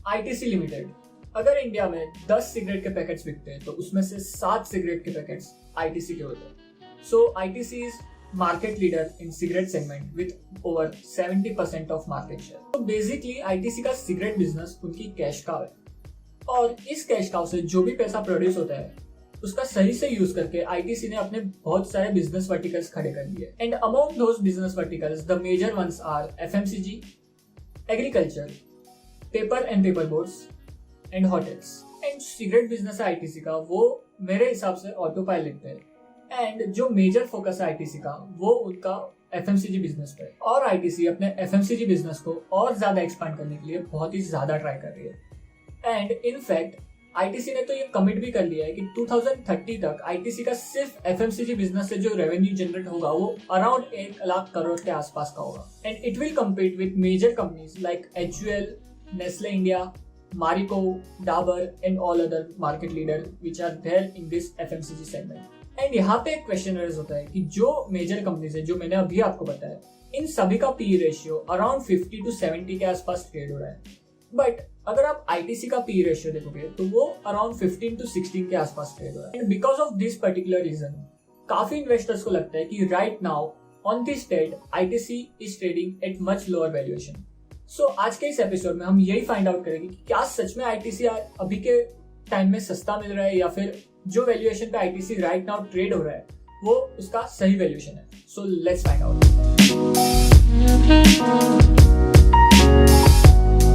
ITC limited, अगर India में 10 cigarette के पैकेट्स बिकते हैं तो उसमें से 7 सिगरेट के पैकेट्स आईटीसी के होते हैं। So ITC is market leader in cigarette segment with over 70% of market share. तो बेसिकली आईटीसी का सिगरेट बिजनेस उनकी कैश काउ है, और इस कैश काउ से जो भी पैसा प्रोड्यूस होता है उसका सही से यूज करके आईटीसी ने अपने बहुत सारे बिजनेस वर्टिकल्स खड़े कर लिए। And among those business verticals the major ones are FMCG, agriculture, paper and paper boards and hotels. And cigarette business है आईटीसी का, वो मेरे हिसाब से ऑटो पायलट पे है। एंड जो मेजर फोकस है आईटीसी का वो उनका एफएमसीजी बिजनेस पे, और आईटीसी अपने एफएमसीजी बिजनेस को और ज्यादा एक्सपांड करने के लिए बहुत ही ज्यादा ट्राई कर रही है। एंड इनफैक्ट आईटीसी ने तो ये कमिट भी कर लिया है कि 2030 तक आईटीसी का सिर्फ एफएमसीजी बिजनेस से जो रेवेन्यू जनरेट होगा वो अराउंड 1 लाख करोड़ के आसपास का होगा। And it will compete with major companies like HUL, Nestle India, Marico, Dabur and all other market leader which are there in this FMCG segment. And यहाँ पे एक क्वेश्चन रेज होता है कि जो मेजर कंपनीज है जो मैंने अभी आपको बताया, इन सभी का पी रेशियो अराउंड 50 to 70 के आसपास ट्रेड हो रहा है। बट अगर आप आईटीसी का पी रेशियो देखोगे तो वो अराउंड 15 to 16 के आसपास ट्रेड हो रहा है। And because of this particular reason काफी इन्वेस्टर्स को लगता है कि right now on this date ITC is trading at much lower valuation. So आज के इस एपिसोड में हम यही फाइंड आउट करेंगे कि क्या सच में आईटीसी अभी के टाइम में सस्ता मिल रहा है, या फिर जो वैल्यूएशन पे आईटीसी राइट नाउ ट्रेड हो रहा है वो उसका सही वैल्यूएशन है। So let's find out.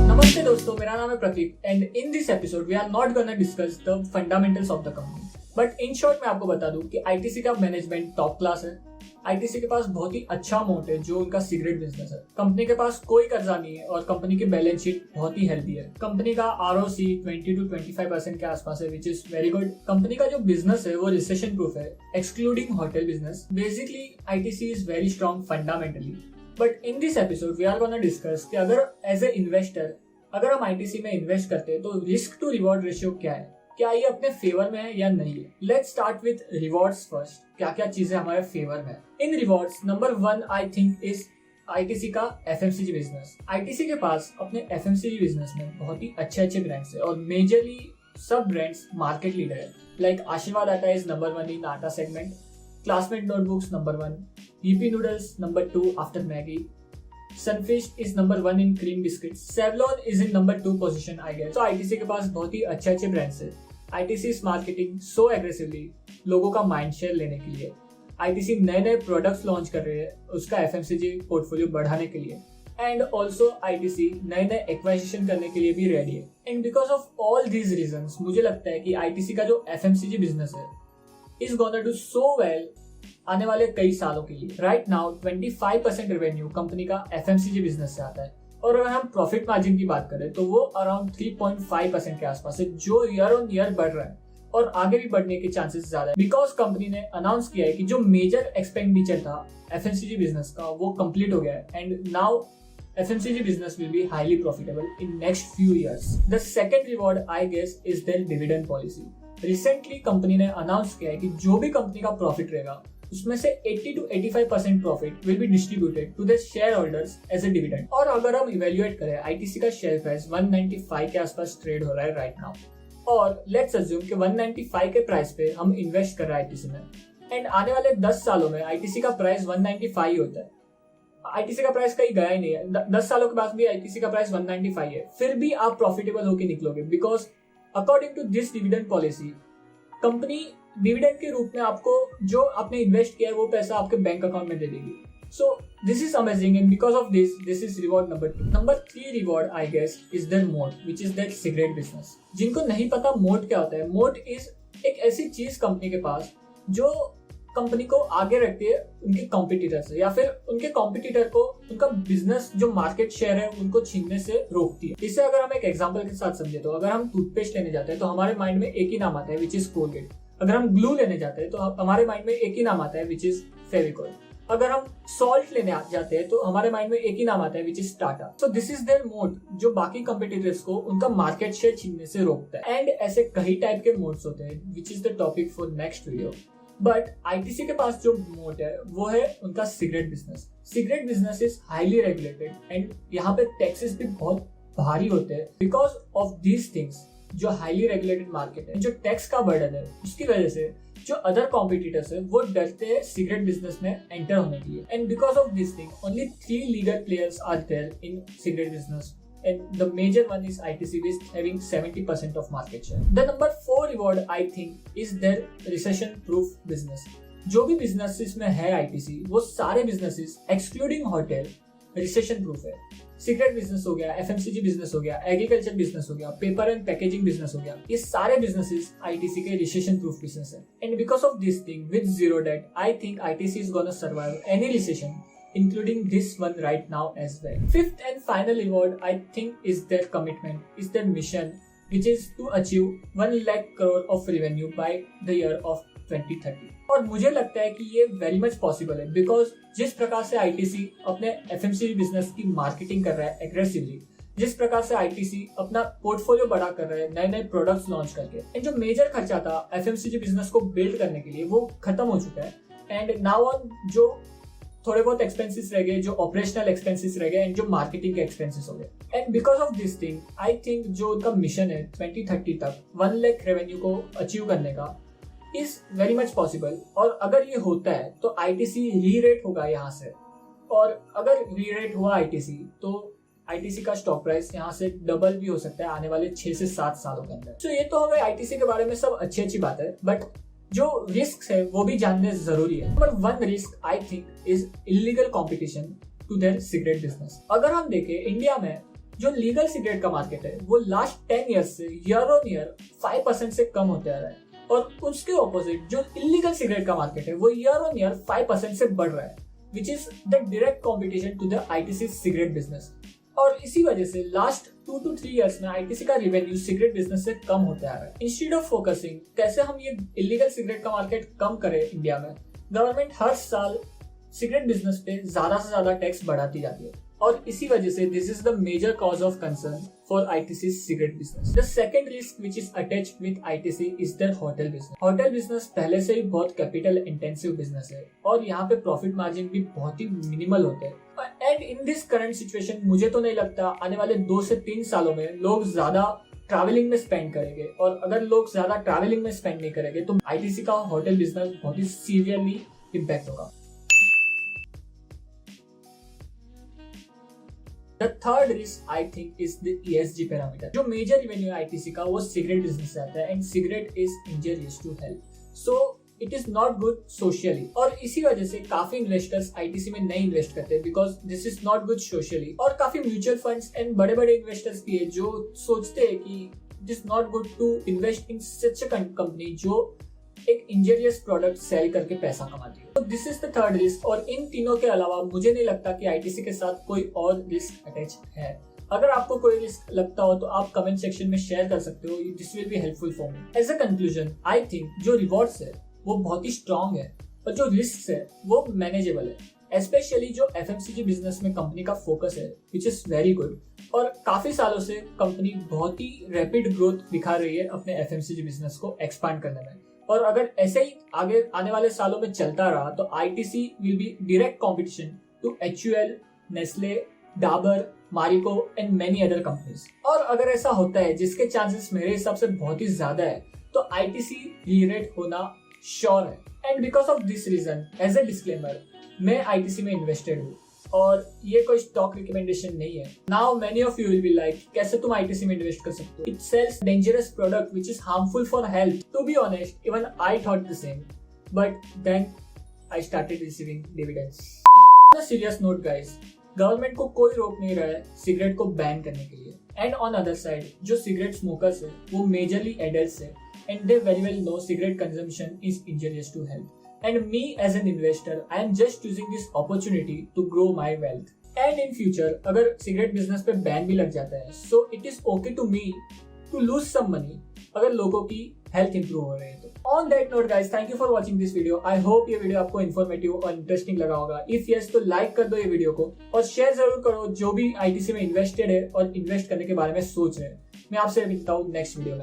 नमस्ते दोस्तों, मेरा नाम है Pratik and in this episode we are not gonna discuss the fundamentals of the company, but in short मैं आपको बता दूं कि आईटीसी का मैनेजमेंट टॉप क्लास है। आईटीसी के पास बहुत ही अच्छा अमाउंट है जो उनका सिगरेट बिजनेस है। कंपनी के पास कोई कर्जा नहीं है और कंपनी की बैलेंस शीट बहुत ही हेल्दी है। कंपनी का आरओसी 20 to 25% के आसपास है, which is very good. Company का जो बिजनेस है वो रिसेशन प्रूफ है, excluding hotel business. Basically ITC is very strong fundamentally. But in this episode we are gonna discuss कि अगर एज ए इन्वेस्टर अगर हम आईटीसी में इन्वेस्ट करते हैं तो रिस्क टू रिवॉर्ड रेशियो क्या है, क्या ये अपने फेवर में है या नहीं है। Let's start with rewards first. क्या क्या चीजें हमारे फेवर में है इन rewards. Number 1 I think is ITC का एफएमसीजी बिजनेस। आईटीसी के पास अपने एफएमसीजी बिजनेस में बहुत ही अच्छे ब्रांड्स है और मेजरली सब ब्रांड्स मार्केट लीडर है। लाइक आशीर्वाद आटा इज नंबर 1 इन आटा segment, classmate notebooks number 1, EP noodles number 2 after Maggi, Sunfish is number 1 in cream biscuits. Savlon is in number 2 position, I guess. So ITC के पास बहुत ही अच्छे brands है। ITC is marketing so aggressively लोगों का mind share लेने के लिए। ITC नए प्रोडक्ट्स लॉन्च कर रहे हैं उसका FMCG पोर्टफोलियो बढ़ाने के लिए। एंड ऑल्सो ITC नए एक्वाजिशन करने के लिए भी रेडी है। And because of all these reasons मुझे लगता है कि ITC का जो FMCG बिजनेस है is gonna do so well आने वाले कई सालों के लिए। राइट नाउ 25% रेवेन्यू कंपनी का एफएमसीजी बिजनेस से आता है, और अगर हम प्रॉफिट मार्जिन की बात करें तो वो अराउंड 3.5% के आसपास है, जो ईयर ऑन ईयर बढ़ रहा है और आगे भी बढ़ने के चांसेस ज्यादा है। बिकॉज कंपनी ने अनाउंस किया है कि जो मेजर एक्सपेंडिचर था एफएमसीजी बिजनेस का वो कंप्लीट हो गया है and now FMCG business will be highly profitable in next few years. The second reward I guess is their dividend policy. Recently company ने अनाउंस किया है कि जो भी कंपनी का प्रॉफिट रहेगा उसमें से 80 to 85% profit will be distributed to the share holders as a dividend. और अगर हम इवेल्युएट करें आईटीसी का शेयर प्राइस 195 के आसपास ट्रेड हो रहा है राइट नाउ, और लेट्स अज्यूम कि 195 के प्राइस पे हम इन्वेस्ट कर रहे हैं आईटीसी में, एंड आने वाले 10 सालों में आईटीसी का प्राइस 195 ही होता है। आईटीसी का प्राइस कहीं गया ही नहीं है, 10 सालों के बाद भी आईटीसी का प्राइस 195 है, फिर भी आप प्रॉफिटेबल होकर निकलोगे। Because according to this dividend policy company dividend के रूप में आपको जो आपने इन्वेस्ट किया है वो पैसा आपके बैंक अकाउंट में दे देगी। So this is amazing and because of this is reward number 2। Number 3 reward I guess is their moat, which is their cigarette business. जिनको नहीं पता मोट क्या होता है, मोट इज एक ऐसी चीज कंपनी के पास जो कंपनी को आगे रखती है उनके कॉम्पिटिटर से, या फिर उनके कॉम्पिटिटर को उनका बिजनेस जो मार्केट शेयर है उनको छीनने से रोकती है। इसे अगर हम एक एग्जांपल के साथ समझे तो अगर हम टूथपेस्ट लेने जाते हैं तो हमारे माइंड में एक ही नाम आता है विच इज कोलगेट। अगर हम ग्लू लेने जाते हैं तो हमारे माइंड में एक ही नाम आता है विच इज फेविकोल। अगर हम सॉल्ट लेने जाते हैं तो हमारे माइंड में एक ही नाम आता है which is Tata. So this is their moat जो बाकी कंपिटिटर्स को उनका मार्केट शेयर छीनने से रोकता है। एंड ऐसे कई टाइप के मोड्स होते हैं विच is the topic for next video. But ITC के पास जो मोड है वो है उनका cigarette business. Cigarette business is highly regulated and यहाँ पे टैक्सेस भी बहुत भारी होते हैं बिकॉज ऑफ दीज थिंग्स। जो हाईली रेगुलेटेड मार्केट है, जो टैक्स का बर्डन है, उसकी वजह से जो अदर कॉम्पिटिटर्स है वो डरते हैं सिगरेट बिजनेस में एंटर होने के लिए। And because of this thing only 3 legal players are there in cigarette business, and the major one is ITC with having 70% of market share. The number 4 reward I think is their recession proof business. जो भी businesses में है ITC, वो सारे businesses excluding hotel recession proof है। Cigarette business हो गया, FMCG business हो गया, एग्रीकल्चर बिजनेस हो गया, पेपर एंड पैकेजिंग बिजनेस हो गया, ये सारे बिजनेसेस ITC के रिसेशन प्रूफ बिजनेस है। And because of this thing with zero debt I think ITC is gonna survive any recession, including this one right now as well. Fifth and final reward I think is their commitment, is their mission, which is to achieve 1 lakh crore of revenue by the year of 2030. और मुझे लगता है कि ये very much possible है because जिस प्रकार से ITC अपने FMCG बिजनेस की मार्केटिंग कर रहा है एग्रेसिवली, जिस प्रकार से ITC अपना पोर्टफोलियो बड़ा कर रहा है नए नए प्रोडक्ट्स लॉन्च करके, एंड जो मेजर खर्चा था FMCG बिजनेस को बिल्ड करने के लिए वो खत्म हो चुका है। एंड नाउ ऑन जो थोड़े बहुत एक्सपेंसेस रह गए, जो ऑपरेशनल एक्सपेंसेस रह गए, एंड जो मार्केटिंग के एक्सपेंसेस हो गए। And because of this thing I think जो उनका मिशन है 2030 तक 1 लाख रेवेन्यू को अचीव करने का इज वेरी मच पॉसिबल। और अगर ये होता है तो ITC री रेट होगा यहाँ से, और अगर री रेट हुआ ITC तो ITC का स्टॉक प्राइस यहाँ से डबल भी हो सकता है आने वाले 6 से 7 सालों के अंदर। तो ये तो हो गए ITC के बारे में सब अच्छी बात है, बट जो रिस्क है वो भी जानने जरूरी है। Number 1 risk I think is illegal competition to their cigarette business. अगर हम देखें इंडिया में जो लीगल सिगरेट का मार्केट है वो लास्ट 10 ईयर्स से ईयर ऑन ईयर 5% से कम होते आ रहा है, और उसके ऑपोजिट जो इलीगल सिगरेट का मार्केट है वो ईयर ऑन ईयर 5% से बढ़ रहा है, which is the direct competition to the ITC cigarette business. और इसी वजह से लास्ट 2 to 3 इयर्स में ITC का रेवेन्यू सिगरेट बिजनेस से कम होते आ रहा है। इंस्टेड ऑफ फोकसिंग कैसे हम ये इलीगल सिगरेट का मार्केट कम करें इंडिया में, गवर्नमेंट हर साल सिगरेट बिजनेस पे ज्यादा से ज्यादा टैक्स बढ़ाती जाती है, और इसी वजह से this is the major cause of concern for ITC cigarette business. The second risk which is attached with ITC is their hotel business. Hotel business पहले से ही बहुत कैपिटल इंटेंसिव बिजनेस है, और यहाँ पे प्रॉफिट मार्जिन भी बहुत ही मिनिमल होते हैं। And in this current situation मुझे तो नहीं लगता आने वाले 2 से 3 सालों में लोग ज्यादा ट्रैवलिंग में स्पेंड करेंगे, और अगर लोग ज्यादा ट्रैवलिंग में स्पेंड नहीं करेंगे तो ITC का होटल बिजनेस बहुत ही सीवियरली इम्पैक्ट होगा। The third risk I think is the ESG parameter. जो मेजर रेवेन्यू ITC का वो सिगरेट बिजनेस से आता है, and cigarette is injurious to health, so it is not good socially. और इसी वजह से काफी इन्वेस्टर्स ITC में नहीं इन्वेस्ट करते because this is not good socially. और काफी म्यूचुअल फंड्स एंड बड़े बड़े इन्वेस्टर्स भी है जो सोचते हैं कि it is not good to invest in such a company जो एक इंजरियस प्रोडक्ट सेल करके पैसा कमाती है। तो this is the third risk, और इन तीनों के अलावा मुझे नहीं लगता कि ITC के साथ कोई और रिस्क अटैच है। अगर आपको कोई रिस्क लगता हो तो आप कमेंट सेक्शन में शेयर कर सकते हो, this will be helpful for me. As a conclusion I think जो रिवॉर्ड्स है वो बहुत ही स्ट्रॉन्ग है, और जो रिस्क है वो मैनेजेबल है। स्पेशली जो FMCG बिजनेस में कंपनी का फोकस है विच इज वेरी गुड, और काफी सालों से कंपनी बहुत ही रैपिड ग्रोथ दिखा रही है अपने FMCG बिजनेस को एक्सपांड करने में। और अगर ऐसे ही आगे आने वाले सालों में चलता रहा तो ITC will be direct competition to HUL, Nestle, Dabur, Marico and many other companies. और अगर ऐसा होता है, जिसके चांसेस मेरे हिसाब से बहुत ही ज्यादा है, तो ITC री-रेट होना श्योर है। And because of this reason as a disclaimer मैं ITC में इन्वेस्टेड हूँ, और ये कोई स्टॉक रिकमेंडेशन नहीं है। Now many of you will be like कैसे तुम ITC में इन्वेस्ट कर सकते हो, it sells dangerous product which is harmful for health. To be honest even I thought the same, but then I started receiving dividends. On a serious note guys, government को कोई रोक नहीं रहा है सिगरेट को बैन करने के लिए। एंड ऑन अदर साइड जो सिगरेट स्मोकर्स है वो मेजरली एडल्ट्स है, and they very well know cigarette consumption is injurious to health. And me as an investor, I am just using this opportunity to grow my wealth. And in future, अगर cigarette business पे ban भी लग जाता है, so it is okay to me to lose some money अगर लोगों की health improve हो रही है तो। On that note guys, thank you for watching this video. I hope ये वीडियो आपको इन्फॉर्मेटिव और इंटरेस्टिंग लगा होगा। If yes, तो लाइक कर दो ये वीडियो को, और शेयर जरूर करो जो भी ITC में इन्वेस्टेड है और इन्वेस्ट करने के बारे में सोच रहे हैं। मैं आपसे मिलता हूँ नेक्स्ट वीडियो में।